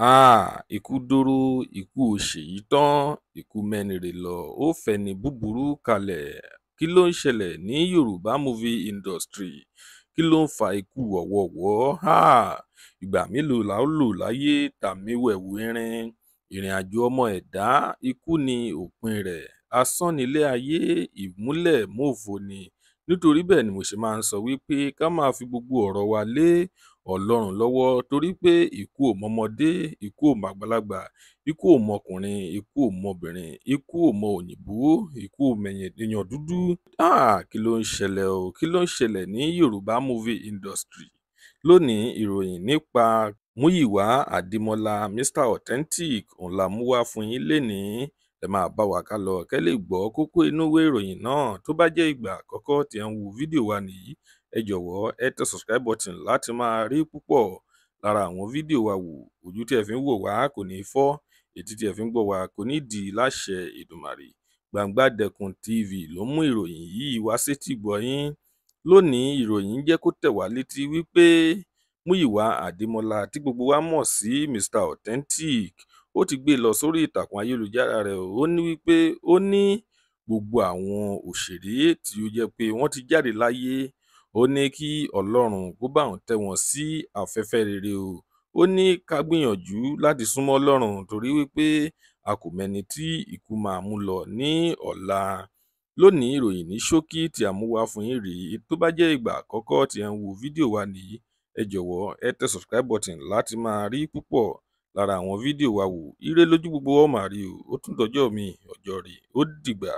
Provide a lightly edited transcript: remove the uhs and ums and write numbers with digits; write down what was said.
Ikú dóró, ikú ò ṣèyí tán, ikú mẹ́nire lọ, ó fẹni búburú kalẹ̀. Kí ló ń ṣẹlẹ̀ ní Yorùbá movie industry? Kí ló ń fa ikú ọ̀wọ̀ọ̀wọ́? Ìgbà mélòó la ó lò láyé tàmíwẹ̀wù irin? Ìrìnàjò ọmọ ẹ̀dá, ikú ni òpin rẹ̀. Asán nílé ayé, ìmúlẹ̀ mófo ni. Nítorí bẹ́ẹ̀ ni mo ṣe máa ń sọ wípé ká máa fi gbogbo ọ̀rọ̀ wa lé Ọlọ́run lọ́wọ́, torí pé ikú ò mọmọdé, ikú ò màgbàlagbà, ikú ò mọkùnrin, ikú ò mọbìnrin, ikú ò mọ òyìnbó, ikú ò mẹ̀yìn èèyàn dúdú. Kí ló ń ṣẹlẹ̀ o? Kí ló ń ṣẹlẹ̀ ní Yorùbá movie industry? Lónìí, ìròyìn nípa Múyìwá Àdìmọ́lá Mr Authentic òun la mú wá fún yín lénìí. Ẹ máa bá wa ká lọ kẹ́ lè gbọ́ kókó inú ìwé ìròyìn náà. Tó bá jẹ́ ìgbà àkọ́kọ́ tí ẹ ń wo fídíò wa nìyí, ẹ jọ̀wọ́ ẹ tẹ subscribe button láti máa rí púpọ̀ lára àwọn fídíò wa wò. Ojú tí ẹ fi ń wò wá kò ní fọ́, etí tí ẹ fi ń gbọ́ wá kò ní di láṣẹ Èdùmàrè. Gbangbadẹkùn TV ló mú ìròyìn yìí wá sétí gbọ́ yín. Lónìí, ìròyìn jẹ́ kó tẹ̀ wá létí wípé Múyìwá Àdìmọ́lá tí gbogbo wa mọ̀ sí Mr Authentic, ó ti gbé lọ sórí ìtàkùn ayélujára rẹ̀. Ó ní wípé ó ní gbogbo àwọn òṣèré tí ó jẹ́ pé wọ́n ti jáde láyé, ó ní kí Ọlọ́run kó bá òun tẹ́ wọn sí afẹ́fẹ́ rere o. Ó ní ká gbìyànjú láti súnmọ́ Ọlọ́run torí wípé a kò mẹ́ni tí ikú máa mú lọ ní ọ̀la. Lónìí, ìròyìn ní ṣókí tí a mú wá fún yín rèé. Tó bá jẹ́ ìgbà àkọ́kọ́ tí ẹ ń wo fídíò wa nìyí, ẹ jọ̀wọ́ ẹ tẹ subscribe button láti máa rí púpọ̀ lára àwọn fídíò wa wò. Ire lójú gbogbo wa máa rí o. Ó tún dọjọ́ mi, ọjọ́ rẹ̀ ó dìgbà.